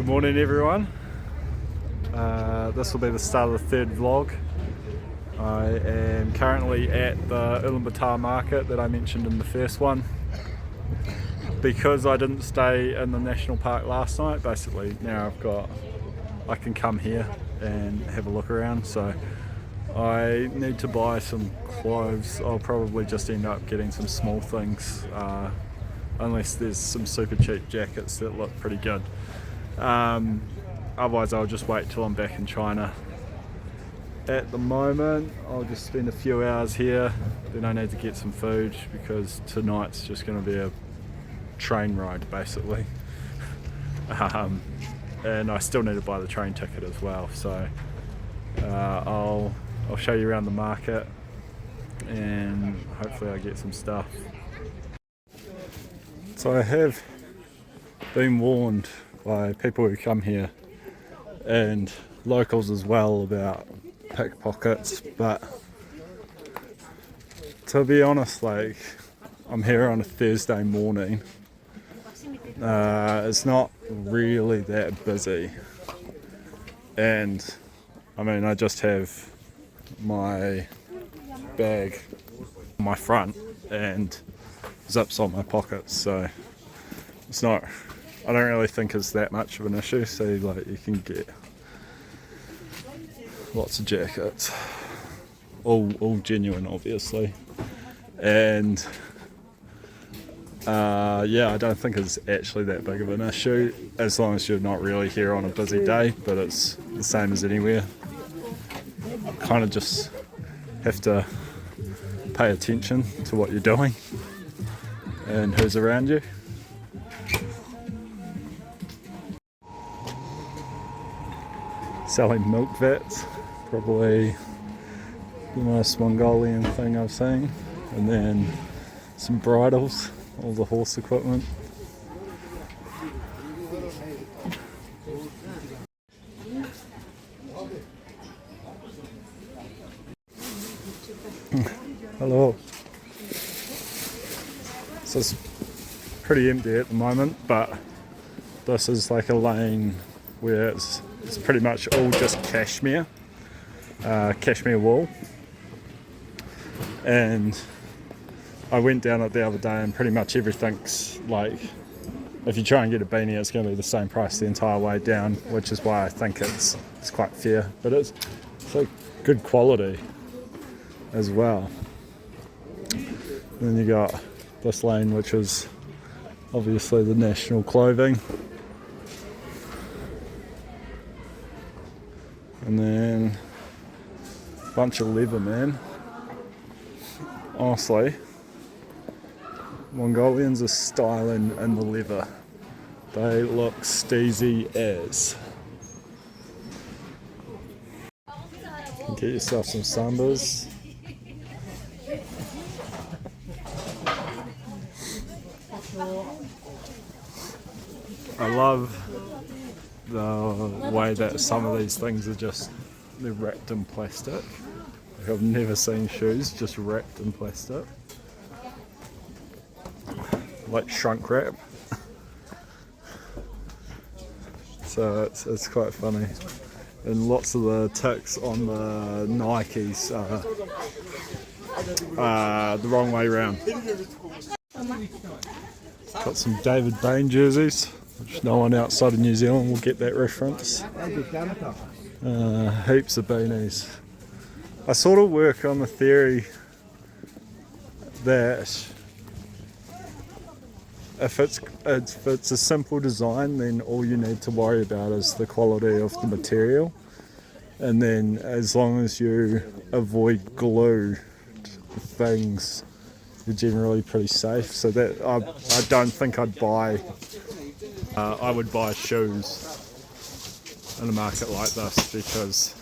Morning everyone. This will be the start of the third vlog. I am currently at the Ulaanbaatar market that I mentioned in the first one. Because I didn't stay in the national park last night, basically now I can come here and have a look around, so I need to buy some clothes. I'll probably just end up getting some small things, unless there's some super cheap jackets that look pretty good. Otherwise I'll just wait till I'm back in China. At the moment I'll just spend a few hours here, then I need to get some food because tonight's just going to be a train ride basically. And I still need to buy the train ticket as well, so I'll show you around the market and hopefully I get some stuff. So I have been warned by people who come here and locals as well about pickpockets, but to be honest, like, I'm here on a Thursday morning. It's not really that busy, and I mean I just have my bag on my front and zips on my pockets, so it's not, I don't really think it's that much of an issue. So like you can get lots of jackets, all genuine obviously, and yeah, I don't think it's actually that big of an issue as long as you're not really here on a busy day, but it's the same as anywhere. Kind of just have to pay attention to what you're doing and who's around you. Selling milk vats, probably the most Mongolian thing I've seen, and then some bridles, all the horse equipment. Hello. So it's pretty empty at the moment, but this is like a lane where it's pretty much all just cashmere wool, and I went down it the other day and pretty much everything's like, if you try and get a beanie it's going to be the same price the entire way down, which is why I think it's quite fair, but it's like good quality as well. And then you got this lane which is obviously the national clothing, and then a bunch of leather, man. Honestly, Mongolians are styling in the leather. They look steezy as. Get yourself some sambas. I love the way that some of these things are just, they're wrapped in plastic. Like, I've never seen shoes just wrapped in plastic, like shrunk wrap. So it's quite funny, and lots of the ticks on the Nikes are the wrong way around. Got some David Bain jerseys, which no one outside of New Zealand will get that reference. Heaps of beanies. I sort of work on the theory that if it's a simple design, then all you need to worry about is the quality of the material, and then as long as you avoid glue things, you're generally pretty safe. So that I don't think I'd buy. I would buy shoes in a market like this, because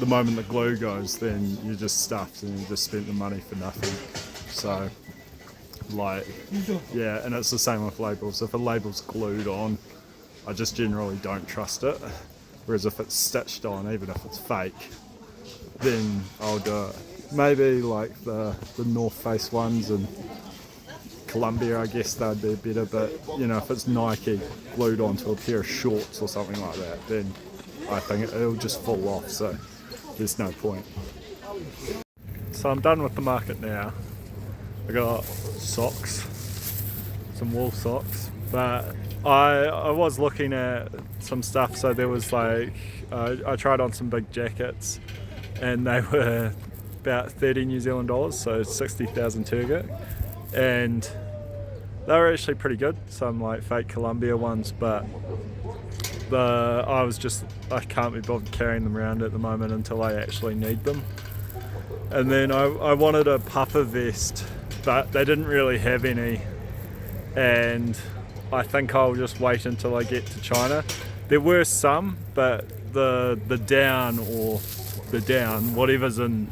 the moment the glue goes, then you're just stuffed and you just spent the money for nothing. So, like, yeah, and it's the same with labels. If a label's glued on, I just generally don't trust it. Whereas if it's stitched on, even if it's fake, then I'll do it. Maybe like the North Face ones and Columbia, I guess they'd be better, but you know, if it's Nike glued onto a pair of shorts or something like that, then I think it'll just fall off, so there's no point. So I'm done with the market now. I got socks, some wool socks, but I was looking at some stuff. So there was like, I tried on some big jackets and they were about 30 New Zealand dollars, so 60,000 turgid, and they were actually pretty good, some like fake Columbia ones, but I can't be bothered carrying them around at the moment until I actually need them. And then I wanted a puffer vest, but they didn't really have any, and I think I'll just wait until I get to China. There were some, but the down, whatever's in,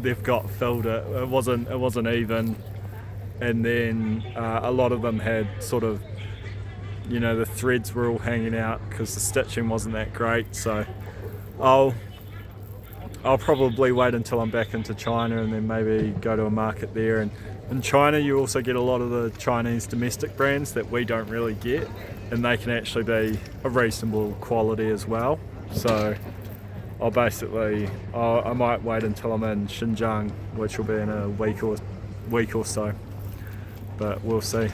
they've got filled it. It wasn't even, and then a lot of them had sort of, you know, the threads were all hanging out because the stitching wasn't that great. So I'll probably wait until I'm back into China and then maybe go to a market there. And in China you also get a lot of the Chinese domestic brands that we don't really get, and they can actually be a reasonable quality as well. So I might wait until I'm in Xinjiang, which will be in a week or so, but we'll see.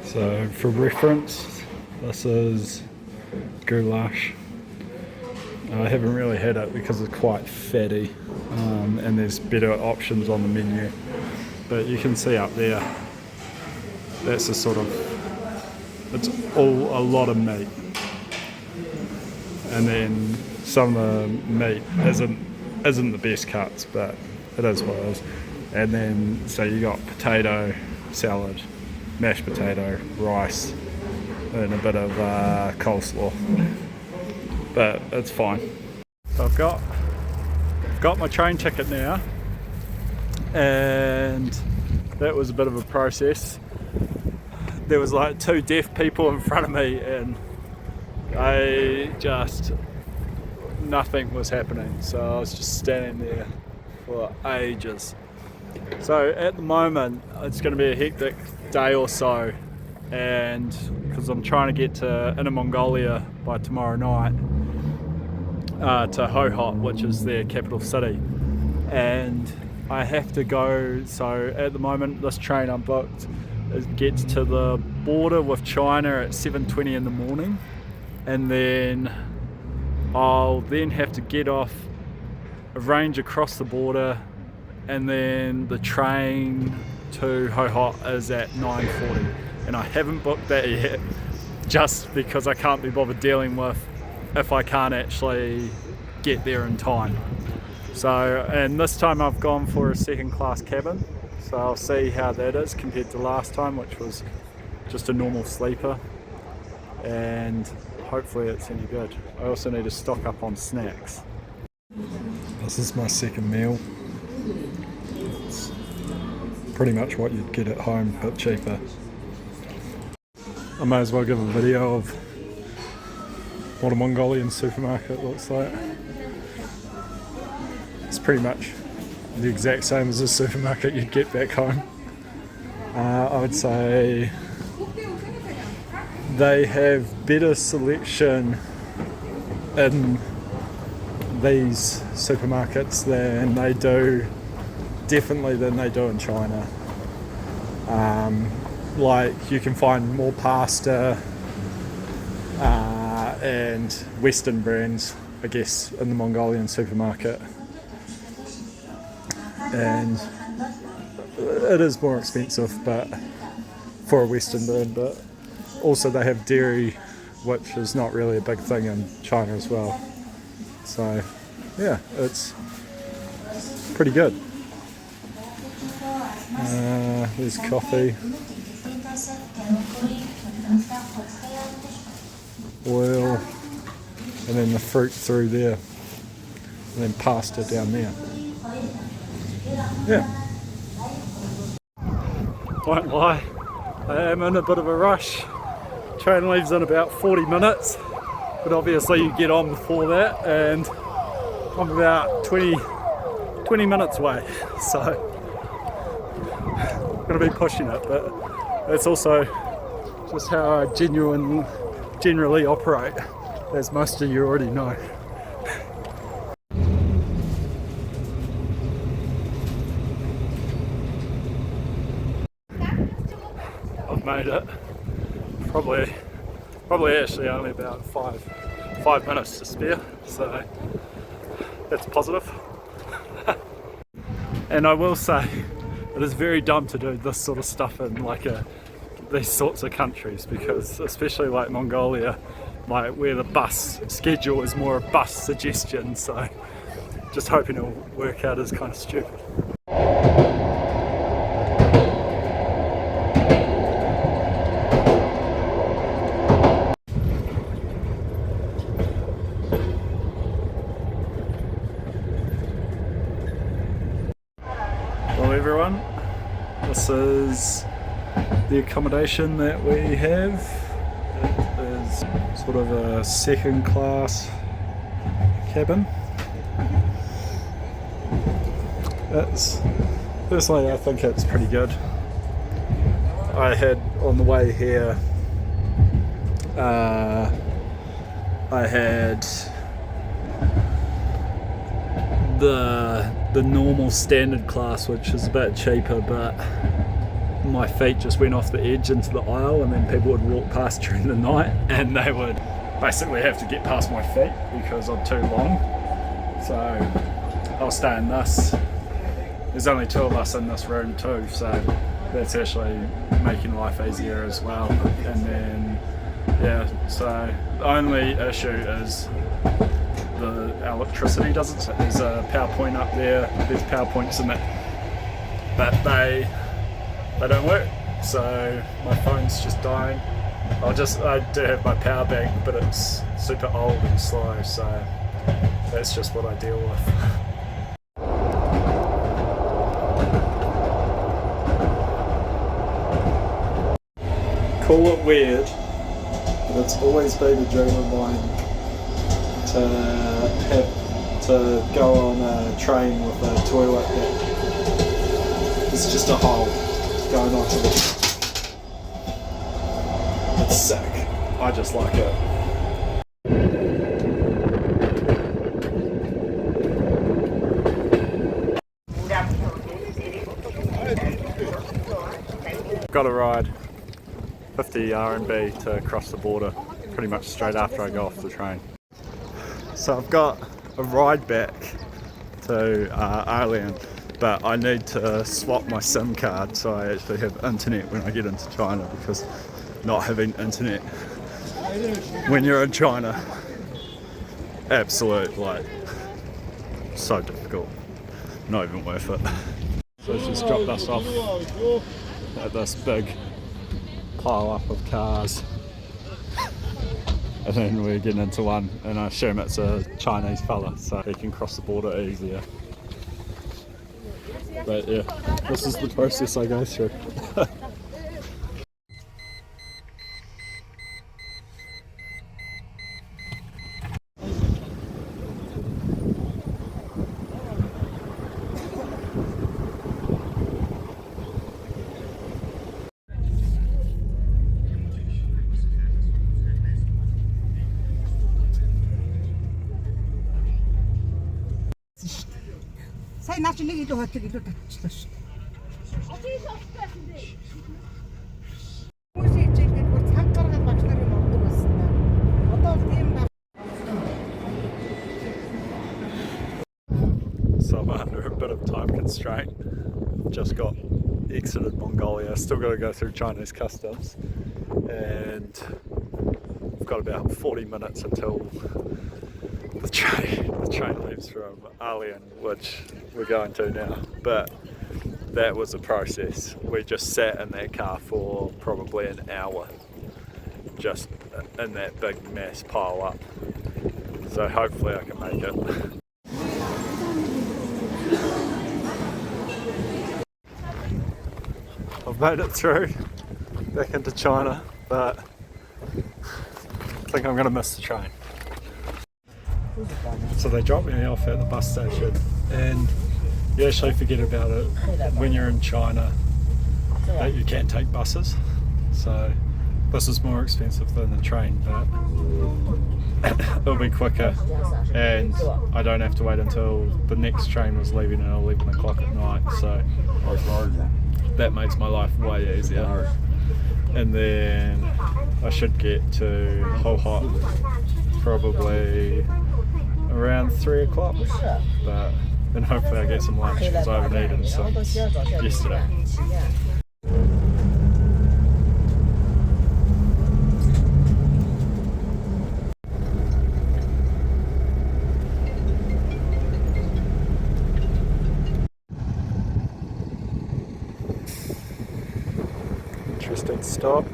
So for reference, this is goulash. I haven't really had it because it's quite fatty, and there's better options on the menu. But you can see up there, that's it's a lot of meat. And then some of the meat isn't the best cuts, but it is what it is. And then, so you got potato, salad, mashed potato, rice, and a bit of coleslaw. But it's fine. So I've got my train ticket now, and that was a bit of a process. There was like 2 deaf people in front of me, and nothing was happening. So I was just standing there for ages. So at the moment it's going to be a hectic day or so, and because I'm trying to get to Inner Mongolia by tomorrow night, to Hohhot, which is their capital city, and I have to go. So at the moment this train I'm booked, it gets to the border with China at 7:20 in the morning, and then I'll then have to get off, arrange across the border, and then the train to Hohhot is at 9:40, and I haven't booked that yet just because I can't be bothered dealing with if I can't actually get there in time. So, and this time I've gone for a second class cabin, so I'll see how that is compared to last time, which was just a normal sleeper, and hopefully it's any good. I also need to stock up on snacks. This is my second meal. It's pretty much what you'd get at home, but cheaper. I may as well give a video of what a Mongolian supermarket looks like. It's pretty much the exact same as a supermarket you'd get back home. I would say they have better selection in these supermarkets than they do in China. Like you can find more pasta and Western brands, I guess, in the Mongolian supermarket, and it is more expensive, but for a Western brand. But also they have dairy, which is not really a big thing in China as well. So yeah, it's pretty good. There's coffee, oil, and then the fruit through there, and then pasta down there. Yeah. Won't lie, I am in a bit of a rush. Train leaves in about 40 minutes, but obviously you get on before that, and I'm about 20 minutes away, so going to be pushing it, but that's also just how I generally operate, as most of you already know. I've made it. Probably actually only about five minutes to spare, so that's positive. And I will say, it is very dumb to do this sort of stuff in like these sorts of countries, because especially like Mongolia, like where the bus schedule is more a bus suggestion, so just hoping it'll work out is kind of stupid. Hello everyone, this is the accommodation that we have. It is sort of a second class cabin. Personally I think it's pretty good. I had on the way here, I had the normal standard class, which is a bit cheaper, but my feet just went off the edge into the aisle, and then people would walk past during the night and they would basically have to get past my feet because I'm too long. So I'll stay in this. There's only 2 of us in this room too, so that's actually making life easier as well. And then yeah, so the only issue is the electricity doesn't. There's a power point up there. There's power points in it, but they don't work. So my phone's just dying. I do have my power bank, but it's super old and slow. So that's just what I deal with. Call it weird, but it's always been a dream of mine to go on a train with a toilet that it's just a hole going onto it. It's sick. I just like it. Got a ride 50 RMB to cross the border pretty much straight after I go off the train. So I've got a ride back to Ulaanbaatar, but I need to swap my SIM card so I actually have internet when I get into China, because not having internet when you're in China, absolute, like, so difficult, not even worth it. So let's just drop us off at this big pile up of cars. And then we're getting into one, and I assume it's a Chinese fella, so he can cross the border easier. But yeah, this is the process I go through. Сайн наач нэг илүү хотлог илүү татчихлаа шүү. Хүмүүс ичээгээд бүр цаг гаргаад багш нарын ордог байсан даа. Одоо л тийм байна. So I'm under a bit of time constraint. Just got exited Mongolia. Still got to go through Chinese customs, and I've got about 40 minutes until the train leaves from Ulaanbaatar, which we're going to now. But that was a process. We just sat in that car for probably an hour, just in that big mass pile up. So hopefully I can make it. I've made it through back into China, but I think I'm going to miss the train. So they dropped me off at the bus station, and you actually forget about it when you're in China. that you can take buses. So this is more expensive than the train, but it'll be quicker, and I don't have to wait until the next train was leaving at 11 o'clock at night, so that makes my life way easier. And then I should get to Hohhot probably around 3 o'clock, but then hopefully I get some lunch because I haven't eaten since yesterday. Interesting stop.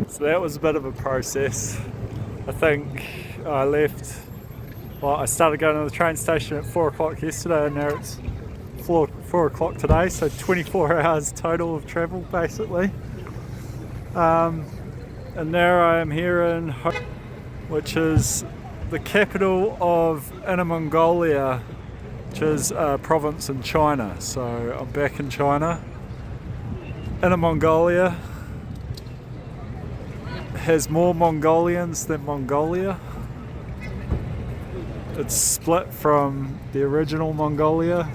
So that was a bit of a process. I think I left, well, I started going to the train station at 4 o'clock yesterday, and now it's 4 o'clock today, so 24 hours total of travel basically. And now I am here in Hohhot, which is the capital of Mongolia, which is a province in China. So I'm back in China. Mongolia has more Mongolians than Mongolia. It's split from the original Mongolia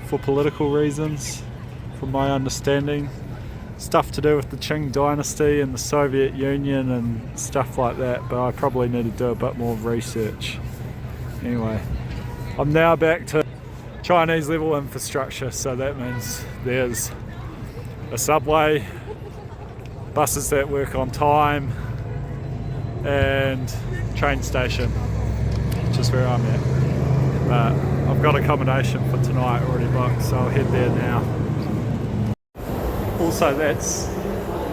for political reasons, from my understanding. Stuff to do with the Qing dynasty and the Soviet Union and stuff like that, but I probably need to do a bit more research. Anyway, I'm now back to Chinese level infrastructure, so that means there's a subway, buses that work on time, and train station, which is where I'm at. But I've got accommodation for tonight already booked, so I'll head there now. Also, that's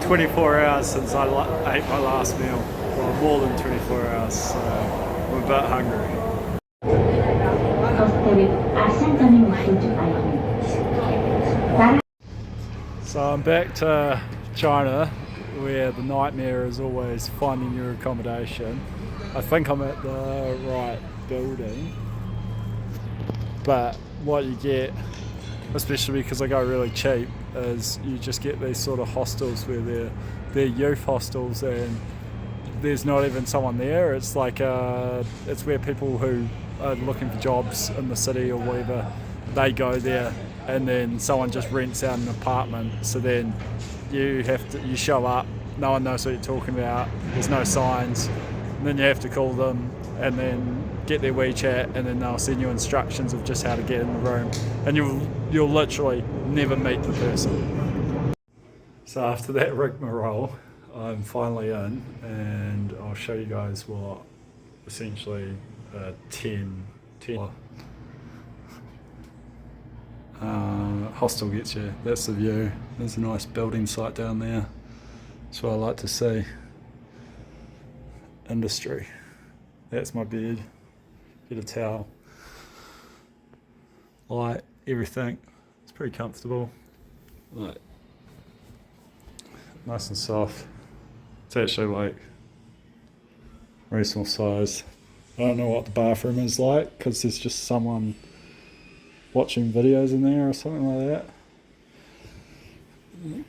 24 hours since I ate my last meal. Well, more than 24 hours, so I'm a bit hungry. So I'm back to China, where the nightmare is always finding your accommodation. I think I'm at the right building, but what you get, especially because I go really cheap, is you just get these sort of hostels where they're youth hostels and there's not even someone there. It's like it's where people who are looking for jobs in the city or whatever, they go there, and then someone just rents out an apartment. So then you show up, no one knows what you're talking about, there's no signs, and then you have to call them and then get their WeChat, and then they'll send you instructions of just how to get in the room, and you'll literally never meet the person. So after that rigmarole, I'm finally in, and I'll show you guys what essentially 10 hostel gets you. That's the view. There's a nice building site down there. That's what I like to see. Industry. That's my bed. Get a towel. Light, everything. It's pretty comfortable. Like, nice and soft. It's actually like reasonable size. I don't know what the bathroom is like because there's just someone watching videos in there or something like that.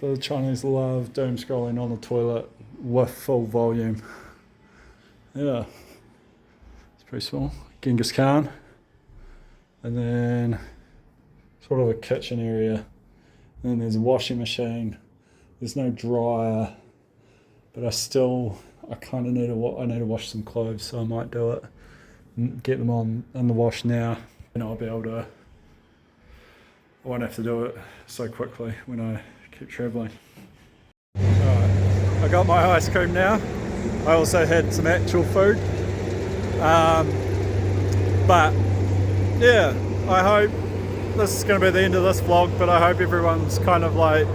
The Chinese love doom scrolling on the toilet with full volume. Yeah, it's pretty small. Genghis Khan. And then sort of a kitchen area. And then there's a washing machine. There's no dryer, but I kind of need to wash some clothes, so I might do it. Get them on in the wash now, and I won't have to do it so quickly when I keep travelling. Alright, I got my ice cream now. I also had some actual food. But yeah, I hope this is going to be the end of this vlog, but I hope everyone's kind of like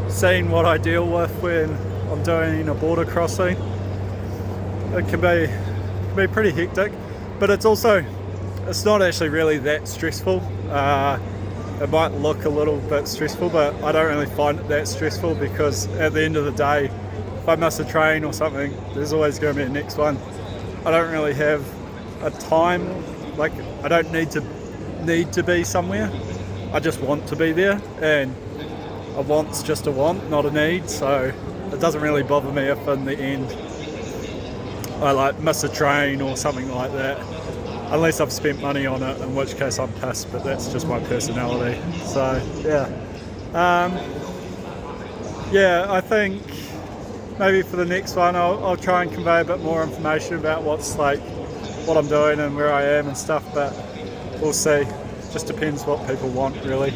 seen what I deal with when I'm doing a border crossing. It can be pretty hectic, but it's not actually really that stressful. It might look a little bit stressful, but I don't really find it that stressful, because at the end of the day, if I miss a train or something, there's always going to be a next one. I don't really have a time, like I don't need to be somewhere. I just want to be there, and a want's just a want, not a need, so it doesn't really bother me if in the end I like miss a train or something like that, unless I've spent money on it, in which case I'm pissed, but that's just my personality. So yeah, yeah, I think maybe for the next one I'll try and convey a bit more information about what I'm doing and where I am and stuff, but we'll see. Just depends what people want, really.